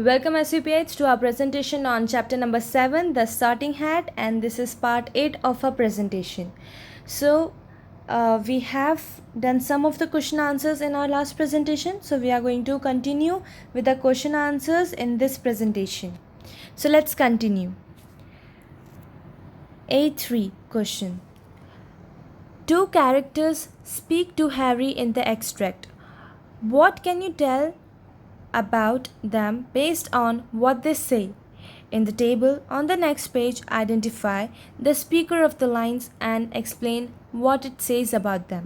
Welcome SUPItes to our presentation on chapter number 7, the sorting hat, and this is part 8 of our presentation. So we have done some of the question answers in our last presentation, so we are going to continue with the question answers in this presentation. So let's continue. A3 question. Two characters speak to Harry in the extract. What can you tell about them based on what they say? In the table on the next page, identify the speaker of the lines and explain what it says about them.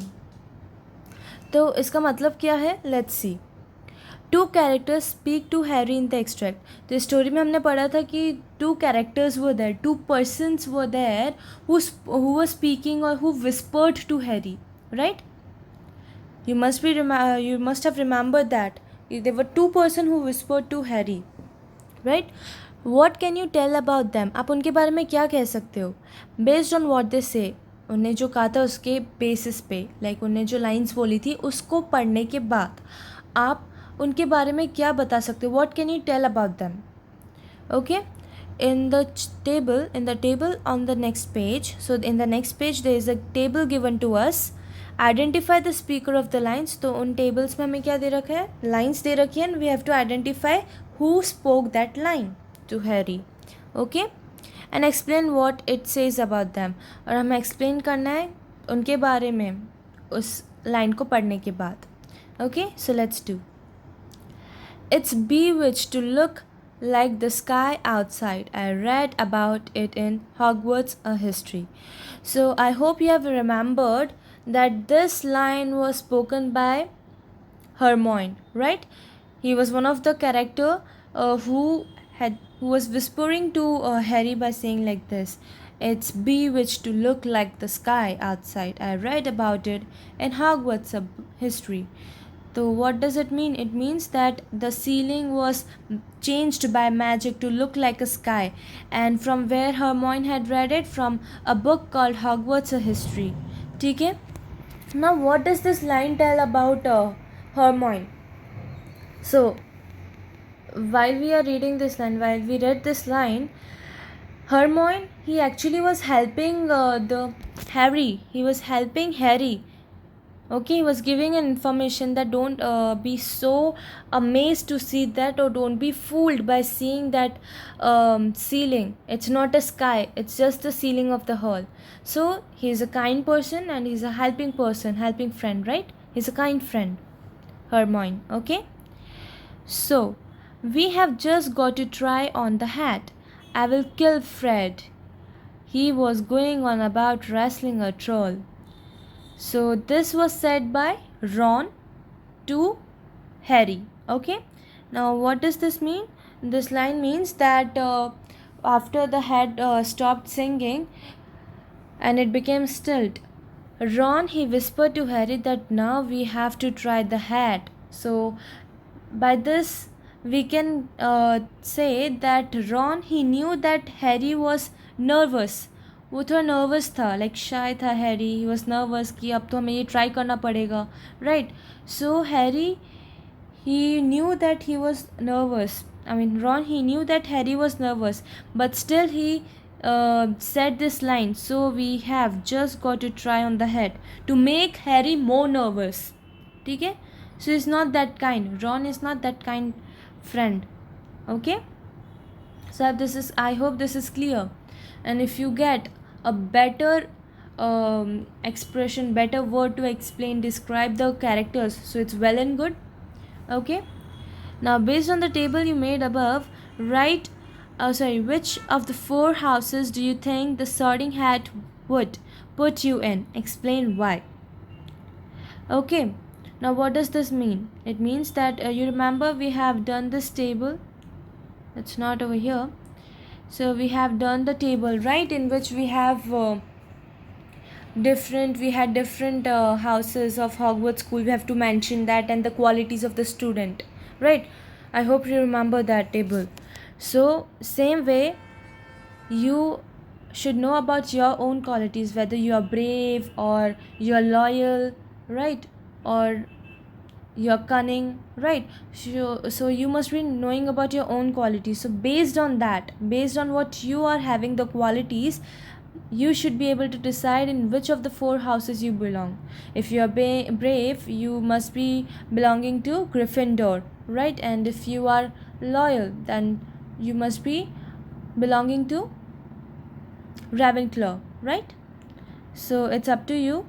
तो इसका मतलब क्या है? Let's see. Two characters speak to Harry in the extract. तो story में हमने पढ़ा था कि two characters were there, two persons were there who were speaking or who whispered to Harry, right? You must have remembered that there were two persons who whispered to Harry, right? What can you tell about them? आप उनके बारे में क्या कह सकते हो? Based on what they say, उन्हें जो कहा था उसके बेसिस पे, लाइक उन्हें जो लाइंस बोली थी उसको पढ़ने के बाद आप उनके बारे में क्या बता सकते हो? What can you tell about them? Okay. In the table on the next page, so in the next page there is a table given to us. Identify the speaker of the lines. तो उन tables में हमें क्या दे रखा है? Lines दे रखी है and we have to identify who spoke that line to Harry. Okay. And explain what it says about them. और हमें explain करना है उनके बारे में उस line को पढ़ने के बाद. Okay. So let's do. It's bewitched to look like the sky outside. I read about it in Hogwarts, a history. So I hope you have remembered that this line was spoken by Hermione, right? He was one of the character who was whispering to Harry by saying like this. It's bewitched to look like the sky outside. I read about it in Hogwarts, a history. So what does it mean? It means that the ceiling was changed by magic to look like a sky. And from where Hermione had read it? From a book called Hogwarts, a history. Okay? Now what does this line tell about Hermione? So while we are reading this line, while we read this line, Hermione, he actually was helping Harry. He was helping Harry. Okay, he was giving an information that don't be so amazed to see that, or don't be fooled by seeing that ceiling. It's not a sky, it's just the ceiling of the hall. So he's a kind person and he's a helping person, helping friend, right? He's a kind friend, Hermione. Okay, so we have just got to try on the hat. I will kill Fred. He was going on about wrestling a troll. So this was said by Ron to Harry. Okay. Now what does this mean? This line means that after the hat stopped singing and it became stilled, Ron, he whispered to Harry that now we have to try the hat. So by this we can say that Ron, he knew that Harry was nervous. वो थोड़ा nervous था, like शाय था Harry. He was nervous कि अब तो हमें ये try करना पड़ेगा, right? So Harry, he knew that he was nervous. I mean, Ron, he knew that Harry was nervous, but still he said this line. So we have just got to try on the head to make Harry more nervous. ठीक है? So he's not that kind. Ron is not that kind friend. Okay? So I hope this is clear. And if you get a better expression, better word to explain, describe the characters, so it's well and good. Okay. Now based on the table you made above, write which of the four houses do you think the sorting hat would put you in? Explain why. Okay. Now what does this mean? It means that you remember we have done this table. It's not over here. So we have done the table, right, in which we have different houses of Hogwarts school. We have to mention that and the qualities of the student, right? I hope you remember that table. So same way, you should know about your own qualities, whether you are brave or you are loyal, right, or you're cunning, right? So you must be knowing about your own qualities. So based on that, based on what you are having the qualities, you should be able to decide in which of the four houses you belong. If you are brave, you must be belonging to Gryffindor, right? And if you are loyal, then you must be belonging to Ravenclaw, right? So it's up to you.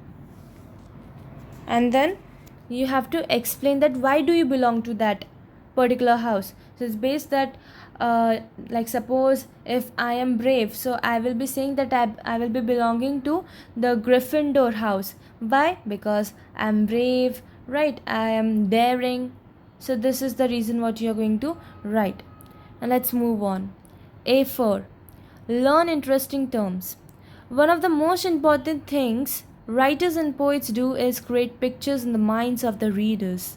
And then you have to explain that why do you belong to that particular house. So it's based that like suppose if I am brave, so I will be saying that I will be belonging to the Gryffindor house. Why? Because I'm brave, right? I am daring. So this is the reason what you are going to write. And let's move on. A4. Learn interesting terms. One of the most important things writers and poets do is create pictures in the minds of the readers.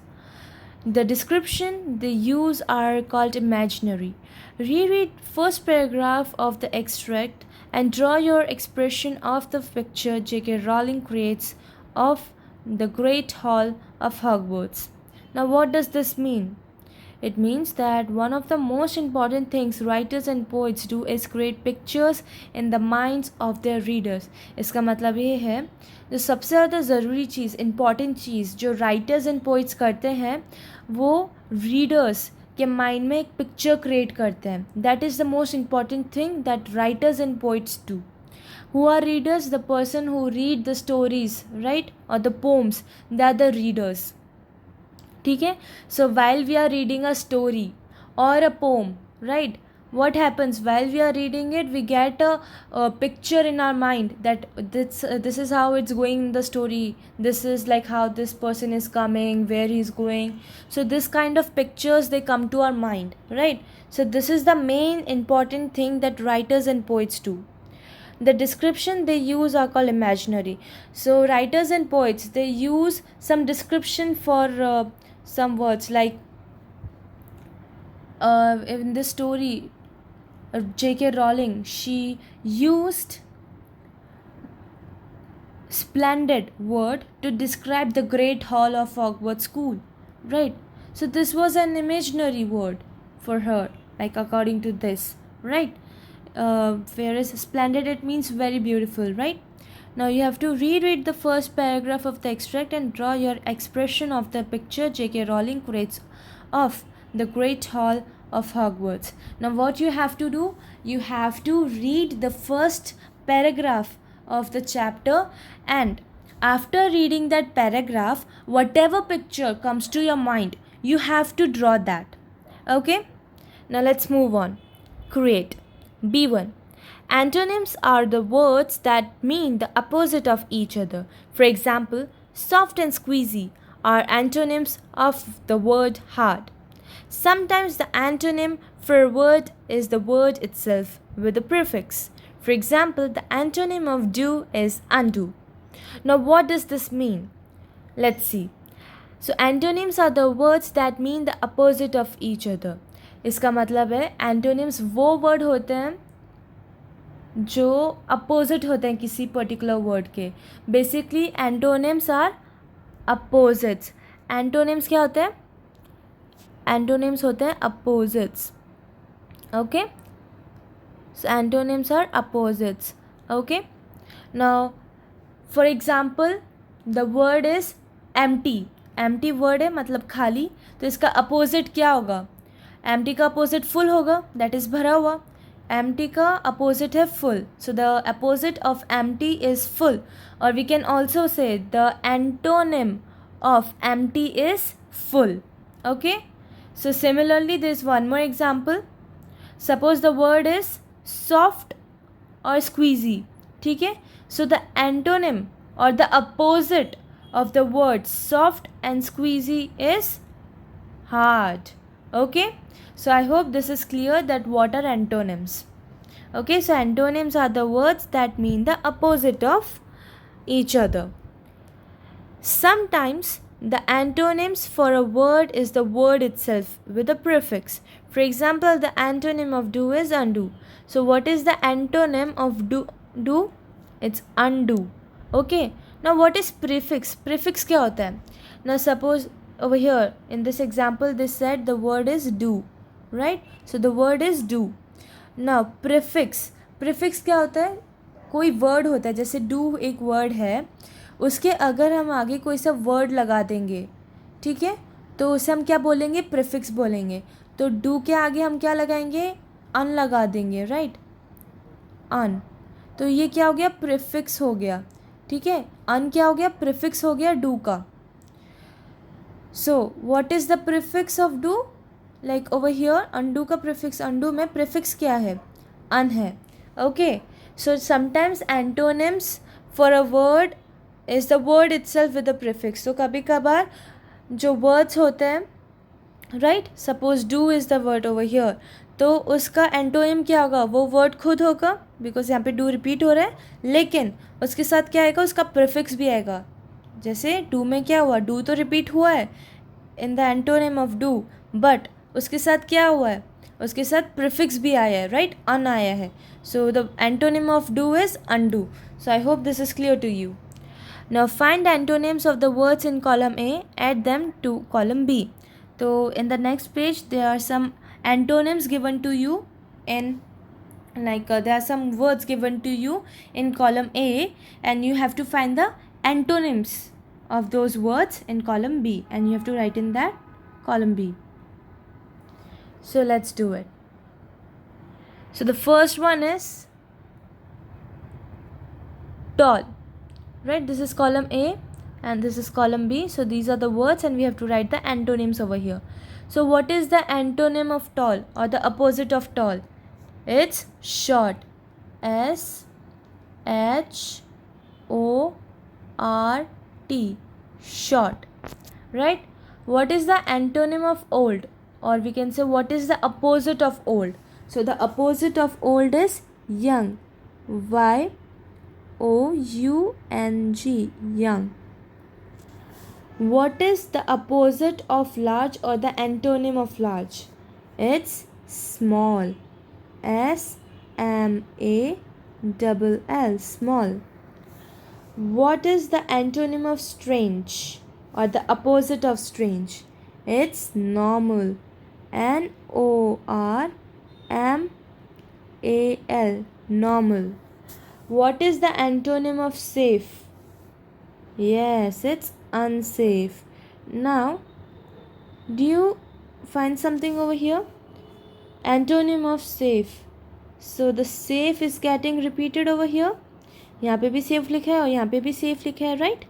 The description they use are called imaginary. Reread first paragraph of the extract and draw your expression of the picture J.K. Rowling creates of the Great Hall of Hogwarts. Now what does this mean? It means that one of the most important things writers and poets do is create pictures in the minds of their readers. इसका मतलब ये है जो सबसे ज़्यादा ज़रूरी चीज़ important चीज़ जो writers and poets करते हैं वो रीडर्स के माइंड में एक पिक्चर क्रिएट करते हैं. That is the most important thing that writers and poets do. Who are readers? The person who read the stories, right? Or the poems. They are the readers. ठीक है. So while we are reading a story or a poem, right, what happens while we are reading it, we get a picture in our mind that this is how it's going in the story, this is like how this person is coming, where he's going. So this kind of pictures they come to our mind, right? So this is the main important thing that writers and poets do. The description they use are called imaginary. So writers and poets, they use some description for some words, like in this story J.K. Rowling, she used splendid word to describe the Great Hall of Hogwarts School, right? So this was an imaginary word for her, like according to this, right? Whereas splendid, it means very beautiful, right? Now you have to reread the first paragraph of the extract and draw your expression of the picture J.K. Rowling creates of the Great Hall of Hogwarts. Now what you have to do, you have to read the first paragraph of the chapter, and after reading that paragraph, whatever picture comes to your mind, you have to draw that. Okay? Now let's move on. Create. B1. Antonyms are the words that mean the opposite of each other. For example, soft and squeezy are antonyms of the word hard. Sometimes the antonym for a word is the word itself with a prefix. For example, the antonym of do is undo. Now what does this mean? Let's see. So antonyms are the words that mean the opposite of each other. इसका मतलब है antonyms वो word होते हैं जो opposite होते हैं किसी पर्टिकुलर वर्ड के. Basically antonyms are opposites. Antonyms क्या होते हैं? एंटोनिम्स होते हैं opposites. Okay, so antonyms are opposites. Okay, now for example the word is empty. Empty word है मतलब खाली, तो इसका अपोजिट क्या होगा? एम्प्टी का अपोजिट फुल होगा, दैट इज़ भरा हुआ. एम्प्टी का अपोजिट है full, so the opposite of empty is full. और we can also say the antonym of empty is full. Okay, so similarly there is one more example. Suppose the word is soft और squeezy. ठीक है, so the antonym और the opposite of the words soft and squeezy is hard. Okay, so I hope this is clear that what are antonyms. Okay, so antonyms are the words that mean the opposite of each other. Sometimes the antonyms for a word is the word itself with a prefix. For example, the antonym of do is undo. So what is the antonym of do? It's undo. Okay, now what is prefix? Prefix क्या होता है? Now suppose over here in this example they said the word is do, right? So the word is do. Now prefix क्या होता है? कोई word होता है, जैसे डू एक वर्ड है, उसके अगर हम आगे कोई सा वर्ड लगा देंगे, ठीक है, तो उसे हम क्या बोलेंगे? प्रीफिक्स बोलेंगे. तो डू के आगे हम क्या लगाएंगे? अन लगा देंगे, राइट? अन. तो ये क्या हो गया? प्रीफिक्स हो गया. ठीक है, अन क्या हो गया? प्रीफिक्स हो गया डू का. So what is the prefix of do? Like over here undo का प्रीफिक्स, अनडू में प्रीफिक्स क्या है? अन है. Okay, so sometimes antonyms for a word is the word itself with the prefix. तो कभी कभार जो वर्ड्स होते हैं, right, suppose do is the word over here, तो उसका एंटोनिम क्या होगा? वो वर्ड खुद होगा, बिकॉज यहाँ पे डू रिपीट हो रहा है, लेकिन उसके साथ क्या आएगा? उसका प्रीफिक्स भी आएगा. जैसे डू में क्या हुआ? डू तो रिपीट हुआ है in the antonym of do, but उसके साथ क्या हुआ है? उसके साथ प्रीफिक्स भी आया है, राइट? अन आया है. So the antonym of do is undo. So I hope this is clear to you. Now find antonyms of the words in column A, add them to column B. So in the next page there are some antonyms given to you in there are some words given to you in column A, and you have to find the antonyms of those words in column B, and you have to write in that column B. So let's do it. So the first one is tall. Right, this is column A and this is column B. So these are the words and we have to write the antonyms over here. So what is the antonym of tall or the opposite of tall? It's short. S H O R T, short. Right? What is the antonym of old, or we can say what is the opposite of old? So the opposite of old is young. Y O-U-N-G, young. What is the opposite of large or the antonym of large? It's small. S-M-A-L-L, small. What is the antonym of strange or the opposite of strange? It's normal. N-O-R-M-A-L, normal. What is the antonym of safe? Yes, it's unsafe. Now, do you find something over here? Antonym of safe. So the safe is getting repeated over here. यहाँ पे भी safe लिखा है और यहाँ पे भी safe लिखा है, right?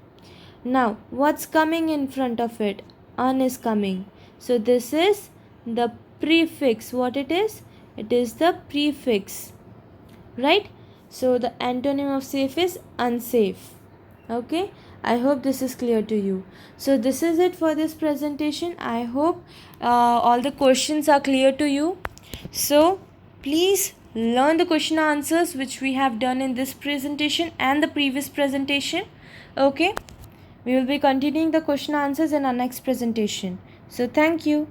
Now, what's coming in front of it? Un is coming. So this is the prefix. What it is? It is the prefix, right? So the antonym of safe is unsafe. Okay, I hope this is clear to you. So this is it for this presentation. I hope all the questions are clear to you. So please learn the question answers which we have done in this presentation and the previous presentation. Okay, we will be continuing the question answers in our next presentation. So thank you.